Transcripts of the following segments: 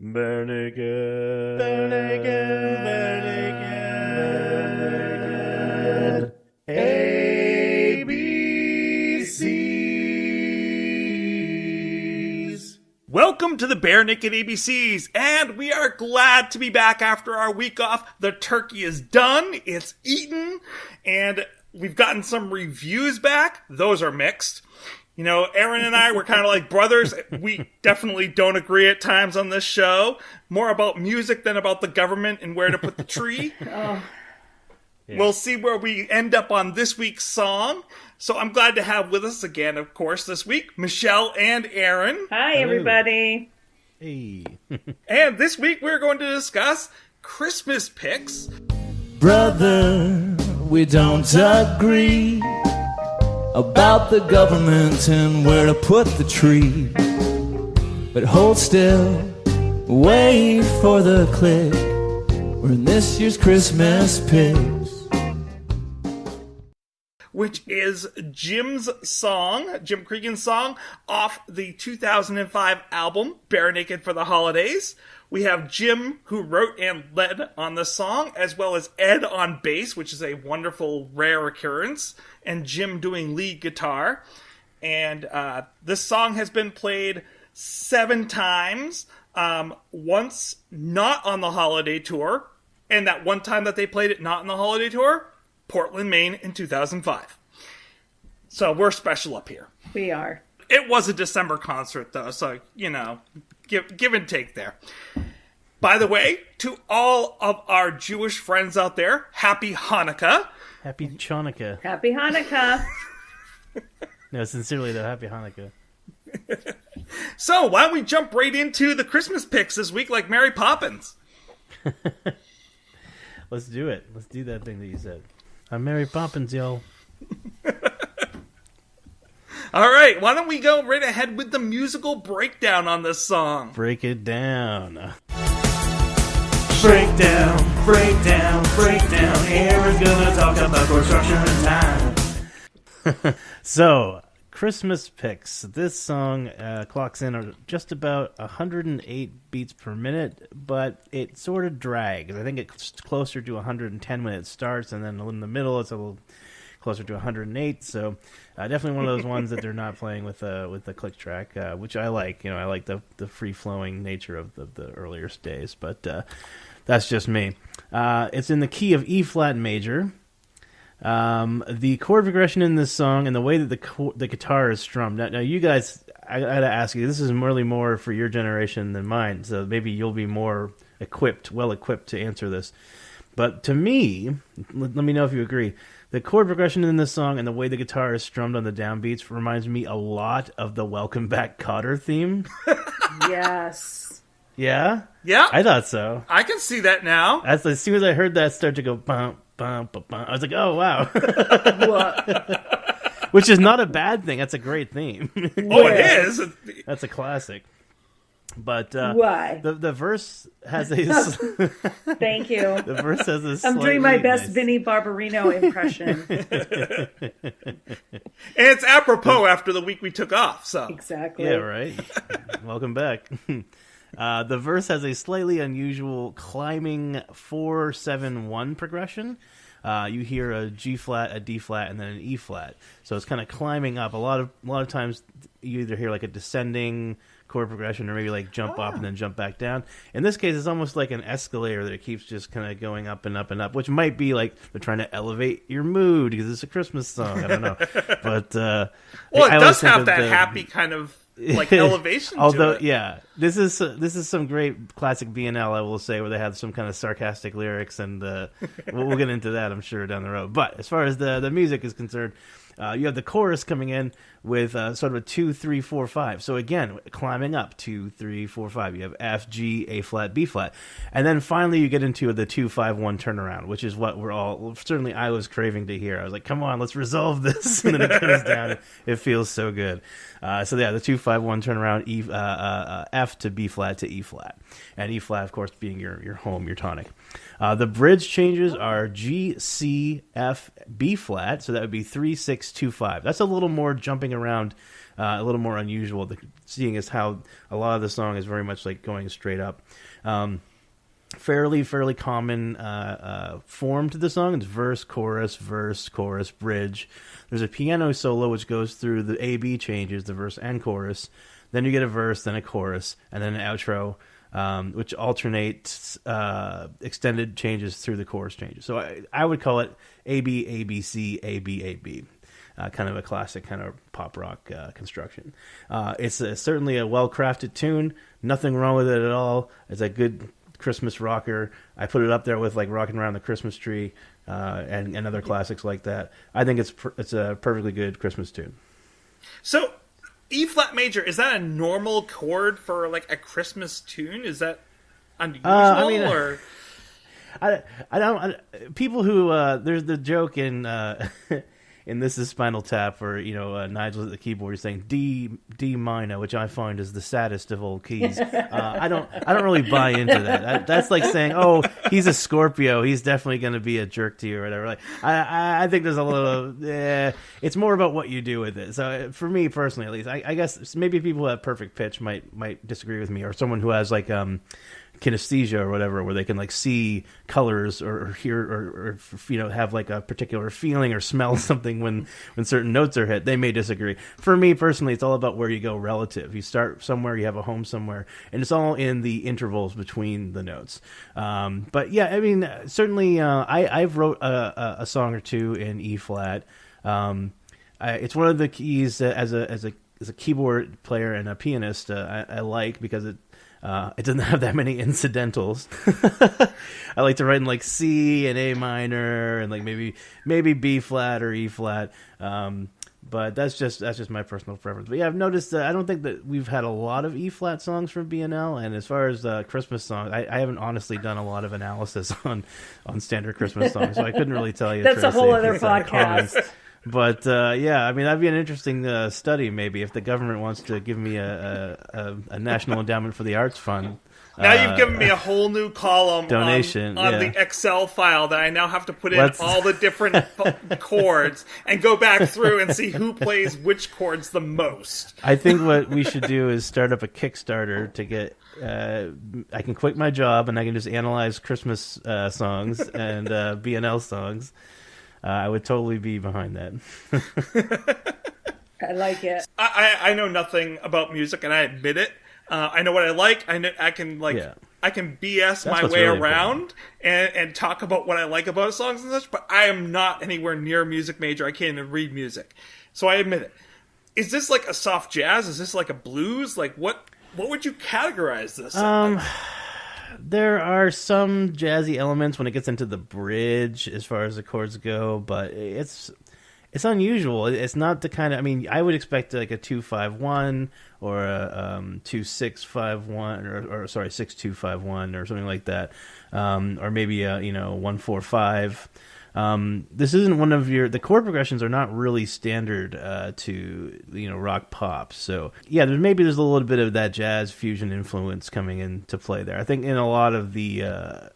Barenaked. ABCs. Welcome to the Barenaked ABCs, and we are glad to be back after our week off. The turkey is done, it's eaten, and we've gotten some reviews back. Those are mixed. You know, Aaron and I were kind of like brothers. We definitely don't agree at times on this show. More about music than about the government and where to put the tree. Yeah. We'll see where we end up on this week's song. So I'm glad to have with us again, of course, this week, Michelle and Aaron. Hi, everybody. Hey. And this week we're going to discuss Christmas Pics. Brother, we don't agree about the government and where to put the tree. But hold still, wait for the click. We're in this year's Christmas Pics. Which is Jim's song, Jim Cregan's song, off the 2005 album, Barenaked for the Holidays. We have Jim, who wrote and led on the song, as well as Ed on bass, which is a wonderful, rare occurrence, and Jim doing lead guitar. And this song has been played 7 times, once not on the holiday tour, and that one time that they played it not on the holiday tour, Portland, Maine in 2005. So we're special up here. We are. It was a December concert, though, so, you know, give and take there. By the way, to all of our Jewish friends out there, Happy Hanukkah. Happy Chanukah. Happy Hanukkah. No, sincerely though, Happy Hanukkah. So, why don't we jump right into the Christmas Pics this week like Mary Poppins? Let's do it. Let's do that thing that you said. I'm Mary Poppins, y'all. All right, why don't we go right ahead with the musical breakdown on this song? Break it down. Breakdown, breakdown, breakdown. Aaron's gonna talk about construction time. So, Christmas Pics. This song clocks in at just about 108 beats per minute, but it sort of drags. I think it's closer to 110 when it starts, and then in the middle it's a little closer to 108. So, definitely one of those ones that they're not playing with the click track, which I like. You know, I like the free flowing nature of the earlier days, but that's just me. It's in the key of E flat major. The chord progression in this song and the way that the guitar is strummed. Now you guys, I gotta ask you, this is really more for your generation than mine, so maybe you'll be more well equipped to answer this. But to me, let me know if you agree. The chord progression in this song and the way the guitar is strummed on the downbeats reminds me a lot of the Welcome Back, Kotter theme. Yes. Yeah? Yeah. I thought so. I can see that now. As soon as I heard that start to go bum, bum, bum, bum, I was like, oh, wow. What? Which is not a bad thing. That's a great theme. Oh, it is. That's a classic. But Why? The verse has a... Thank you. The verse has a I'm doing my best nice... Vinnie Barbarino impression. And it's apropos after the week we took off, so. Exactly. Yeah, right? Welcome back. The verse has a slightly unusual climbing 4-7-1 progression. You hear a G flat, a D flat, and then an E flat. So it's kind of climbing up. A lot of times you either hear like a descending chord progression or maybe like jump up and then jump back down. In this case, it's almost like an escalator that it keeps just kind of going up and up and up, which might be like they're trying to elevate your mood because it's a Christmas song. I don't know. But well, it does have that happy kind of like elevation although to it. Yeah, this is some great classic BNL, I will say, where they have some kind of sarcastic lyrics, and we'll get into that, I'm sure, down the road. But as far as the music is concerned, you have the chorus coming in with sort of a 2, 3, 4, 5. So again, climbing up 2, 3, 4, 5. You have F, G, A flat, B flat, and then finally you get into the 2, 5, 1 turnaround, which is what certainly I was craving to hear. I was like, come on, let's resolve this, and then it goes down. It feels so good. So yeah, the 2, 5, 1 turnaround, F to B flat to E flat, and E flat, of course, being your home, your tonic. The bridge changes are G, C, F, B flat, so that would be 3, 6, 2, 5. That's a little more jumping around a little more unusual, seeing as how a lot of the song is very much like going straight up. Fairly common form to the song. It's verse, chorus, bridge. There's a piano solo which goes through the A-B changes, the verse and chorus. Then you get a verse, then a chorus, and then an outro, which alternates extended changes through the chorus changes. So I would call it A-B, A-B-C, A-B, A-B. Kind of a classic kind of pop rock construction. It's certainly a well-crafted tune. Nothing wrong with it at all. It's a good Christmas rocker. I put it up there with like Rocking Around the Christmas Tree and other classics like that. I think it's a perfectly good Christmas tune. So, E flat major, is that a normal chord for like a Christmas tune? Is that unusual? Or I don't. People who there's the joke in and This Is Spinal Tap, where Nigel's at the keyboard, he's saying D minor, which I find is the saddest of all keys. I don't really buy into that. That's like saying, oh, he's a Scorpio, he's definitely going to be a jerk to you or whatever. Like, I think there's a little. It's more about what you do with it. So for me personally, at least, I guess maybe people who have perfect pitch might disagree with me, or someone who has like kinesthesia or whatever, where they can like see colors or hear or have like a particular feeling or smell something when certain notes are hit. They may disagree. For me personally, it's all about where you go relative. You start somewhere, you have a home somewhere, and it's all in the intervals between the notes. But yeah, I mean, certainly I've wrote a song or two in E flat. It's one of the keys as a keyboard player and a pianist I like, because it doesn't have that many incidentals. I like to write in like C and A minor and like maybe B flat or E flat. But that's just my personal preference. But yeah, I've noticed that I don't think that we've had a lot of E flat songs from BNL. And as far as Christmas songs, I haven't honestly done a lot of analysis on standard Christmas songs, so I couldn't really tell you. That's a whole other podcast. But yeah, I mean, that'd be an interesting study, maybe, if the government wants to give me a National Endowment for the Arts Fund. Now you've given me a whole new column donation on the Excel file that I now have to put in all the different chords and go back through and see who plays which chords the most. I think what we should do is start up a Kickstarter to get. I can quit my job and I can just analyze Christmas songs and BNL songs. I would totally be behind that. I like it. I know nothing about music, and I admit it. I know what I like. I can BS my way really around and talk about what I like about songs and such. But I am not anywhere near a music major. I can't even read music, so I admit it. Is this like a soft jazz? Is this like a blues? Like what would you categorize this? There are some jazzy elements when it gets into the bridge as far as the chords go, but it's unusual. It's not the kind of, I mean, I would expect like a 2-5-1 or a 2-6-5-1 or sorry, 6-2-5-1 or something like that. Or maybe a 1-4-5. This isn't one of the chord progressions are not really standard to rock pop. So yeah, there's a little bit of that jazz fusion influence coming into play there. I think in a lot of the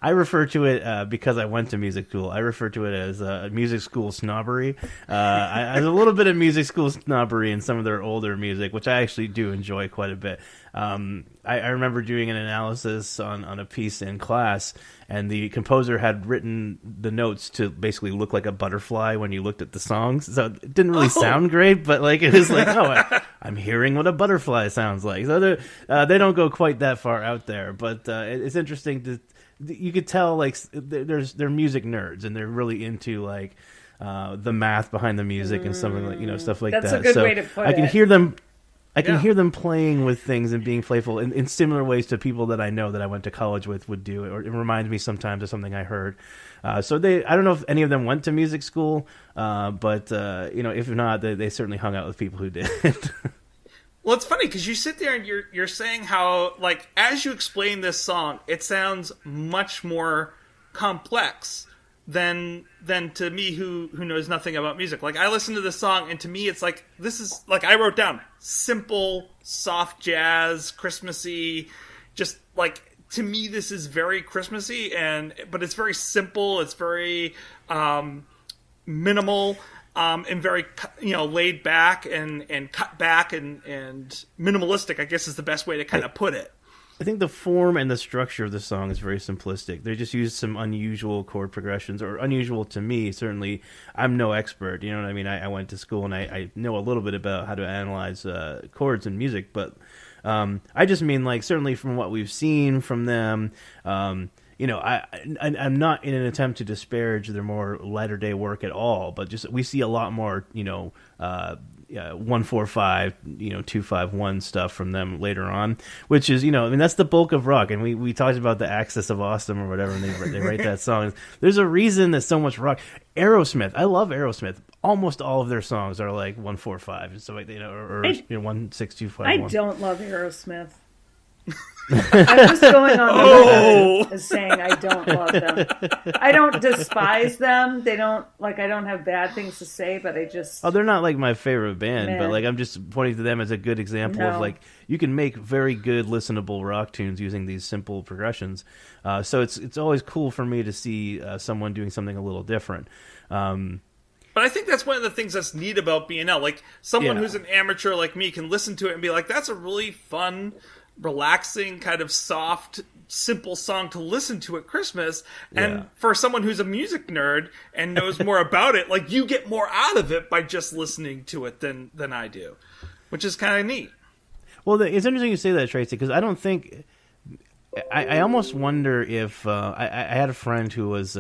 I refer to it because I went to music school. I refer to it as music school snobbery. I have a little bit of music school snobbery in some of their older music, which I actually do enjoy quite a bit. I remember doing an analysis on a piece in class, and the composer had written the notes to basically look like a butterfly when you looked at the songs. So it didn't really sound great, but like it was like, I'm hearing what a butterfly sounds like. So they don't go quite that far out there, but it's interesting you could tell like they're music nerds and they're really into like the math behind the music and something like stuff like that. That's a good way to put it. I can hear them. I can hear them playing with things and being playful in similar ways to people that I know that I went to college with would do, or it reminds me sometimes of something I heard. So I don't know if any of them went to music school, but if not, they certainly hung out with people who did. Well, it's funny because you sit there and you're saying how, like, as you explain this song, it sounds much more complex than to me who knows nothing about music. Like, I listen to this song, and to me, it's like, this is, like, I wrote down simple, soft jazz, Christmassy, just, like, to me, this is very Christmassy, but it's very simple, it's very minimal, and very, laid back and cut back and minimalistic, I guess is the best way to kind of put it. I think the form and the structure of the song is very simplistic. They just use some unusual chord progressions, or unusual to me. Certainly, I'm no expert. You know what I mean? I went to school and I know a little bit about how to analyze chords in music, but I just mean, like, certainly from what we've seen from them, I'm not in an attempt to disparage their more latter day work at all, but just we see a lot more, 1-4-5, 2-5-1 stuff from them later on, which is, that's the bulk of rock. And we talked about the Axis of Awesome or whatever, and they write that song. There's a reason there's so much rock. Aerosmith, I love Aerosmith. Almost all of their songs are like 1-4-5, so like, or 1-6-2-5-1. I don't love Aerosmith. I'm just going on the record as saying I don't love them. I don't despise them. They don't, I don't have bad things to say, but I just... Oh, they're not like my favorite band, but I'm just pointing to them as a good example of you can make very good listenable rock tunes using these simple progressions. So it's always cool for me to see someone doing something a little different. But I think that's one of the things that's neat about BNL. Like, someone who's an amateur like me can listen to it and be like, that's a really fun, relaxing, kind of soft, simple song to listen to at Christmas. And for someone who's a music nerd and knows more about it, like, you get more out of it by just listening to it than I do, which is kind of neat. Well, it's interesting you say that, Tracy, because I don't think... I almost wonder if... I had a friend who was...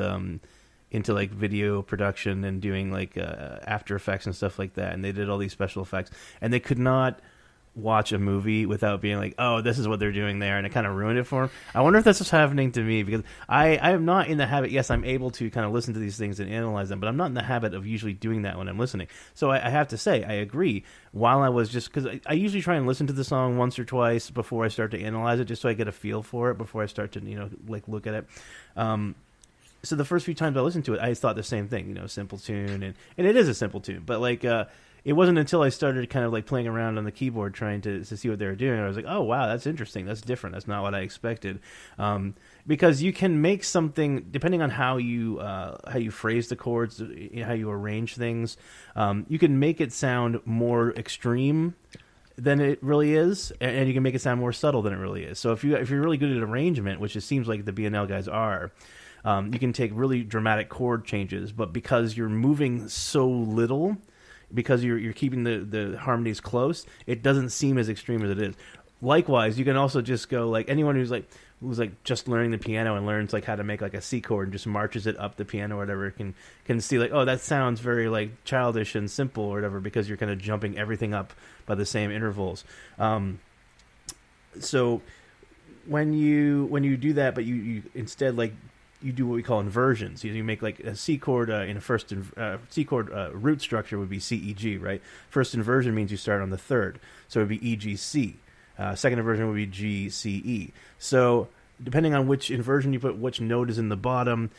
into like video production and doing like After Effects and stuff like that, and they did all these special effects, and they could not watch a movie without being like, oh, this is what they're doing there, and it kind of ruined it for them. I wonder if that's what's happening to me, because I am not in the habit. Yes, I'm able to kind of listen to these things and analyze them, but I'm not in the habit of usually doing that when I'm listening. So I have to say, I agree. While I was just, because I usually try and listen to the song once or twice before I start to analyze it, just so I get a feel for it before I start to look at it. So the first few times I listened to it, I thought the same thing, simple tune, and it is a simple tune, but it wasn't until I started kind of like playing around on the keyboard trying to see what they were doing, I was like, oh wow, that's interesting, that's different, that's not what I expected, because you can make something depending on how you phrase the chords, how you arrange things, you can make it sound more extreme than it really is, and you can make it sound more subtle than it really is. So if you're really good at arrangement, which it seems like the BNL guys are. You can take really dramatic chord changes, but because you're moving so little, because you're keeping the harmonies close, it doesn't seem as extreme as it is. Likewise, you can also just go like anyone who's just learning the piano and learns like how to make like a C chord and just marches it up the piano or whatever can see like, oh, that sounds very like childish and simple or whatever, because you're kind of jumping everything up by the same intervals. So when you do that, but you instead like you do what we call inversions. You make like a C chord in a first C chord root structure would be C E G, right? First inversion means you start on the third, so it would be E G C. Second inversion would be G C E. So depending on which inversion you put, which note is in the bottom,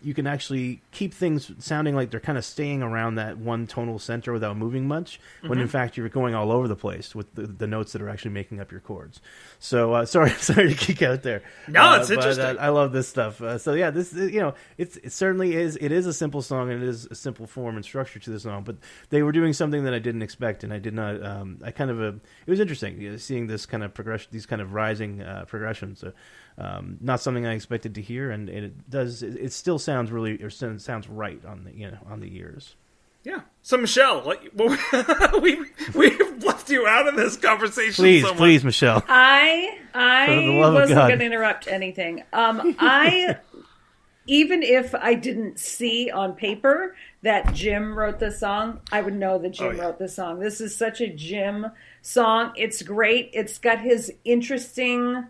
you can actually keep things sounding like they're kind of staying around that one tonal center without moving much, when in fact you're going all over the place with the notes that are actually making up your chords. So sorry to geek out there. No, it's interesting. I love this stuff. So yeah, this it certainly is. It is a simple song, and it is a simple form and structure to the song. But they were doing something that I didn't expect, and I did not. It was interesting seeing this kind of progression, these kind of rising progressions. Not something I expected to hear, and it does. It still sounds sounds right on the ears. Yeah. So Michelle, we've left you out of this conversation. Please, Michelle. I wasn't going to interrupt anything. Even if I didn't see on paper that Jim wrote the song, I would know that Jim wrote the song. This is such a Jim song. It's great. It's got his interesting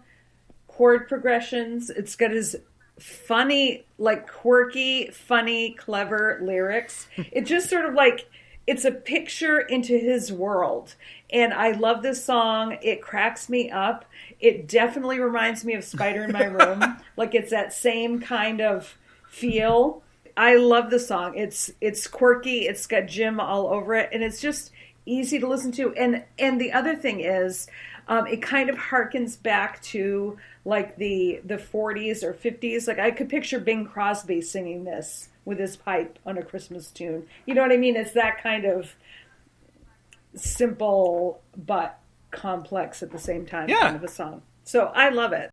chord progressions. It's got his funny, like quirky, funny, clever lyrics. It just sort of like, it's a picture into his world. And I love this song. It cracks me up. It definitely reminds me of Spider in My Room. Like it's that same kind of feel. I love the song. It's quirky. It's got Jim all over it. And it's just easy to listen to. And the other thing is, it kind of harkens back to like the 40s or 50s. Like I could picture Bing Crosby singing this with his pipe on a Christmas tune. You know what I mean? It's that kind of simple but complex at the same time kind of a song. So I love it.